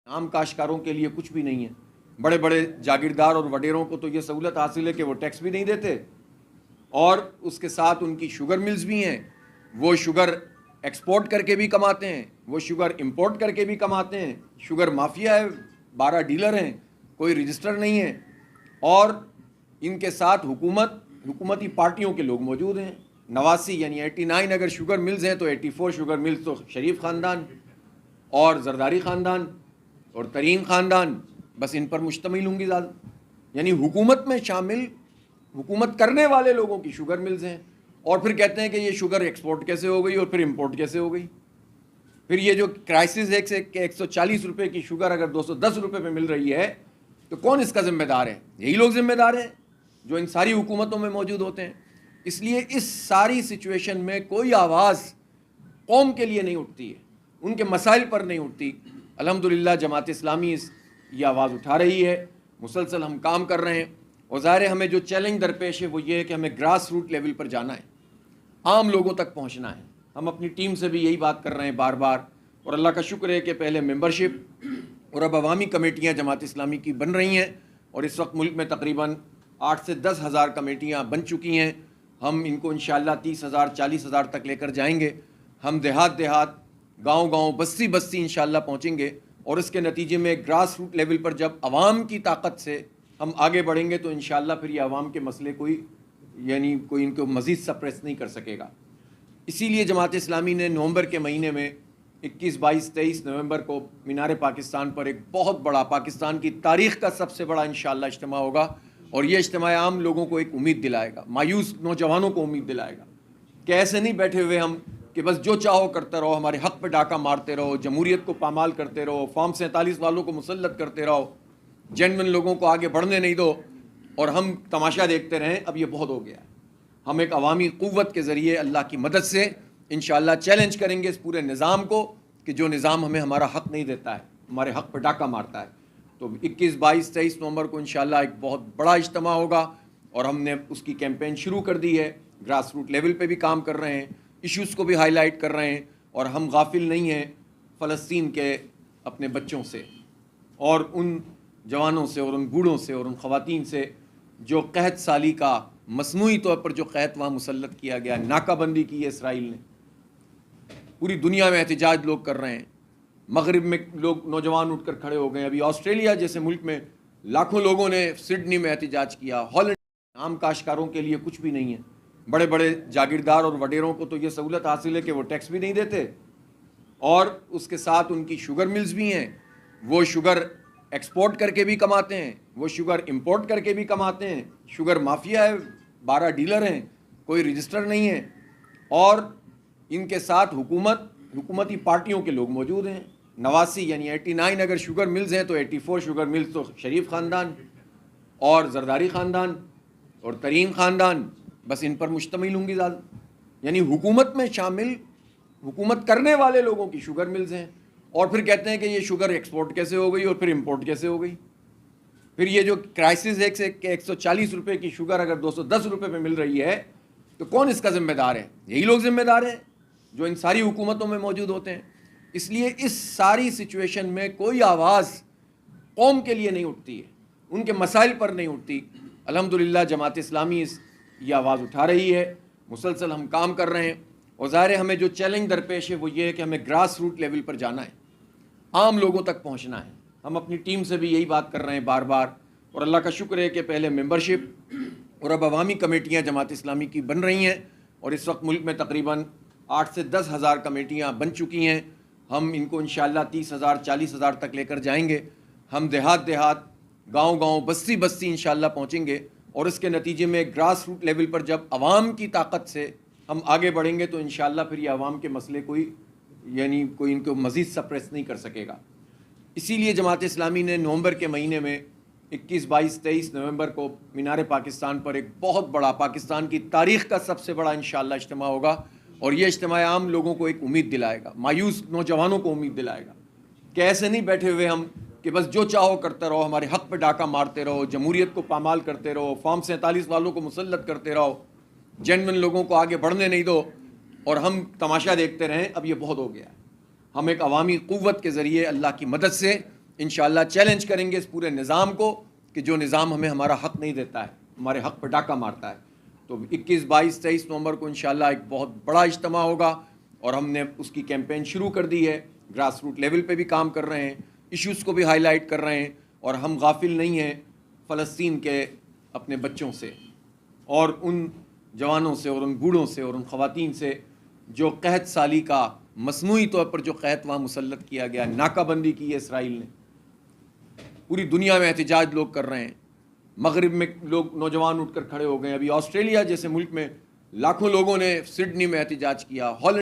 عام کاشتکاروں کے لیے کچھ بھی نہیں ہے. بڑے بڑے جاگیردار اور وڈیروں کو تو یہ سہولت حاصل ہے کہ وہ ٹیکس بھی نہیں دیتے، اور اس کے ساتھ ان کی شوگر ملز بھی ہیں، وہ شوگر ایکسپورٹ کر کے بھی کماتے ہیں، وہ شوگر امپورٹ کر کے بھی کماتے ہیں. شوگر مافیا ہے، 12 ڈیلر ہیں، کوئی رجسٹر نہیں ہے، اور ان کے ساتھ حکومتی پارٹیوں کے لوگ موجود ہیں. 89 یعنی 89 اگر شوگر ملز ہیں تو 84 شوگر ملز تو شریف خاندان اور زرداری خاندان اور ترین خاندان، بس ان پر مشتمل ہوں گی زیادہ. یعنی حکومت میں شامل حکومت کرنے والے لوگوں کی شوگر ملز ہیں، اور پھر کہتے ہیں کہ یہ شوگر ایکسپورٹ کیسے ہو گئی اور پھر امپورٹ کیسے ہو گئی. پھر یہ جو کرائسس ہے کہ 140 روپے کی شوگر اگر 210 روپے پہ مل رہی ہے تو کون اس کا ذمہ دار ہے؟ یہی لوگ ذمہ دار ہیں جو ان ساری حکومتوں میں موجود ہوتے ہیں. اس لیے اس ساری سچویشن میں کوئی آواز قوم کے لیے نہیں اٹھتی ہے، ان کے مسائل پر نہیں اٹھتی. الحمدللہ جماعت اسلامی یہ آواز اٹھا رہی ہے، مسلسل ہم کام کر رہے ہیں، اور ظاہر ہے ہمیں جو چیلنج درپیش ہے وہ یہ ہے کہ ہمیں گراس روٹ لیول پر جانا ہے، عام لوگوں تک پہنچنا ہے. ہم اپنی ٹیم سے بھی یہی بات کر رہے ہیں بار بار، اور اللہ کا شکر ہے کہ پہلے ممبرشپ اور اب عوامی کمیٹیاں جماعت اسلامی کی بن رہی ہیں، اور اس وقت ملک میں تقریباً 8 سے 10 ہزار کمیٹیاں بن چکی ہیں. ہم ان کو انشاءاللہ 30,000 40,000 تک لے کر جائیں گے. ہم دیہات گاؤں بستی انشاءاللہ پہنچیں گے، اور اس کے نتیجے میں گراس روٹ لیول پر جب عوام کی طاقت سے ہم آگے بڑھیں گے تو انشاءاللہ پھر یہ عوام کے مسئلے کوئی ان کو مزید سپریس نہیں کر سکے گا. اسی لیے جماعت اسلامی نے نومبر کے مہینے میں 21 22 23 نومبر کو مینار پاکستان پر ایک بہت بڑا، پاکستان کی تاریخ کا سب سے بڑا انشاءاللہ اجتماع ہوگا، اور یہ اجتماع عام لوگوں کو ایک امید دلائے گا، مایوس نوجوانوں کو امید دلائے گا کہ ایسے نہیں بیٹھے ہوئے ہم کہ بس جو چاہو کرتے رہو، ہمارے حق پہ ڈاکہ مارتے رہو، جمہوریت کو پامال کرتے رہو، فارم 47 والوں کو مسلط کرتے رہو، جینوئن لوگوں کو آگے بڑھنے نہیں دو، اور ہم تماشا دیکھتے رہیں. اب یہ بہت ہو گیا ہے. ہم ایک عوامی قوت کے ذریعے اللہ کی مدد سے انشاءاللہ چیلنج کریں گے اس پورے نظام کو کہ جو نظام ہمیں ہمارا حق نہیں دیتا ہے، ہمارے حق پہ ڈاکہ مارتا ہے. تو 21 22 23 نومبر کو انشاءاللہ ایک بہت بڑا اجتماع ہوگا، اور ہم نے اس کی کیمپین شروع کر دی ہے. گراس روٹ لیول پہ بھی کام کر رہے ہیں، ایشوز کو بھی ہائی لائٹ کر رہے ہیں، اور ہم غافل نہیں ہیں فلسطین کے اپنے بچوں سے، اور ان جوانوں سے، اور ان بوڑھوں سے، اور ان خواتین سے جو قحط سالی کا مصنوعی طور پر جو قحط وہاں مسلط کیا گیا، ناکہ بندی کی ہے اسرائیل نے. پوری دنیا میں احتجاج لوگ کر رہے ہیں، مغرب میں لوگ نوجوان اٹھ کر کھڑے ہو گئے. ابھی آسٹریلیا جیسے ملک میں لاکھوں لوگوں نے سڈنی میں احتجاج کیا. ہالینڈ عام کاشتکاروں کے لیے کچھ بھی نہیں ہے، بڑے بڑے جاگیردار اور وڈیروں کو تو یہ سہولت حاصل ہے کہ وہ ٹیکس بھی نہیں دیتے، اور اس کے ساتھ ان کی شوگر ملز بھی ہیں، وہ شوگر ایکسپورٹ کر کے بھی کماتے ہیں، وہ شوگر امپورٹ کر کے بھی کماتے ہیں. شوگر مافیا ہے، 12 ڈیلر ہیں، کوئی رجسٹر نہیں ہے، اور ان کے ساتھ حکومتی پارٹیوں کے لوگ موجود ہیں. 89 یعنی 89 اگر شوگر ملز ہیں تو 84 شوگر ملز تو شریف خاندان اور زرداری خاندان اور ترین خاندان، بس ان پر مشتمل ہوں گی زیادہ. یعنی حکومت میں شامل حکومت کرنے والے لوگوں کی شوگر ملز ہیں، اور پھر کہتے ہیں کہ یہ شوگر ایکسپورٹ کیسے ہو گئی اور پھر امپورٹ کیسے ہو گئی. پھر یہ جو کرائسس ہے کہ 140 روپے کی شوگر اگر 210 روپے پہ مل رہی ہے تو کون اس کا ذمہ دار ہے؟ یہی لوگ ذمہ دار ہیں جو ان ساری حکومتوں میں موجود ہوتے ہیں. اس لیے اس ساری سچویشن میں کوئی آواز قوم کے لیے نہیں اٹھتی ہے، ان کے مسائل پر نہیں اٹھتی. الحمدللہ جماعت اسلامی یہ آواز اٹھا رہی ہے، مسلسل ہم کام کر رہے ہیں، اور ظاہر ہے ہمیں جو چیلنج درپیش ہے وہ یہ ہے کہ ہمیں گراس روٹ لیول پر جانا ہے، عام لوگوں تک پہنچنا ہے. ہم اپنی ٹیم سے بھی یہی بات کر رہے ہیں بار بار، اور اللہ کا شکر ہے کہ پہلے ممبرشپ اور اب عوامی کمیٹیاں جماعت اسلامی کی بن رہی ہیں، اور اس وقت ملک میں تقریباً 8 سے 10 ہزار کمیٹیاں بن چکی ہیں. ہم ان کو انشاءاللہ 30,000 40,000 تک لے کر جائیں گے. ہم دیہات گاؤں بستی انشاءاللہ پہنچیں گے، اور اس کے نتیجے میں گراس روٹ لیول پر جب عوام کی طاقت سے ہم آگے بڑھیں گے تو انشاءاللہ پھر یہ عوام کے مسئلے کوئی ان کو مزید سپریس نہیں کر سکے گا. اسی لیے جماعت اسلامی نے نومبر کے مہینے میں 21 22 23 نومبر کو مینار پاکستان پر ایک بہت بڑا، پاکستان کی تاریخ کا سب سے بڑا انشاءاللہ اجتماع ہوگا، اور یہ اجتماع عام لوگوں کو ایک امید دلائے گا، مایوس نوجوانوں کو امید دلائے گا کہ ایسے نہیں بیٹھے ہوئے ہم کہ بس جو چاہو کرتے رہو، ہمارے حق پہ ڈاکہ مارتے رہو، جمہوریت کو پامال کرتے رہو، فارم 47 والوں کو مسلط کرتے رہو، جینوئن لوگوں کو آگے بڑھنے نہیں دو، اور ہم تماشا دیکھتے رہیں. اب یہ بہت ہو گیا ہے. ہم ایک عوامی قوت کے ذریعے اللہ کی مدد سے انشاءاللہ چیلنج کریں گے اس پورے نظام کو کہ جو نظام ہمیں ہمارا حق نہیں دیتا ہے، ہمارے حق پہ ڈاکہ مارتا ہے. تو 21، 22، 23 نومبر کو انشاءاللہ ایک بہت بڑا اجتماع ہوگا اور ہم نے اس کی کیمپین شروع کر دی ہے. گراس روٹ لیول پہ بھی کام کر رہے ہیں، ایشوز کو بھی ہائی لائٹ کر رہے ہیں، اور ہم غافل نہیں ہیں فلسطین کے اپنے بچوں سے اور ان جوانوں سے اور ان بوڑھوں سے اور ان خواتین سے جو قحط سالی کا مصنوعی طور پر جو قحط وہاں مسلط کیا گیا، ناکہ بندی کی ہے اسرائیل نے. پوری دنیا میں احتجاج لوگ کر رہے ہیں، مغرب میں لوگ نوجوان اٹھ کر کھڑے ہو گئے. ابھی آسٹریلیا جیسے ملک میں لاکھوں لوگوں نے سڈنی میں احتجاج کیا، ہالینڈ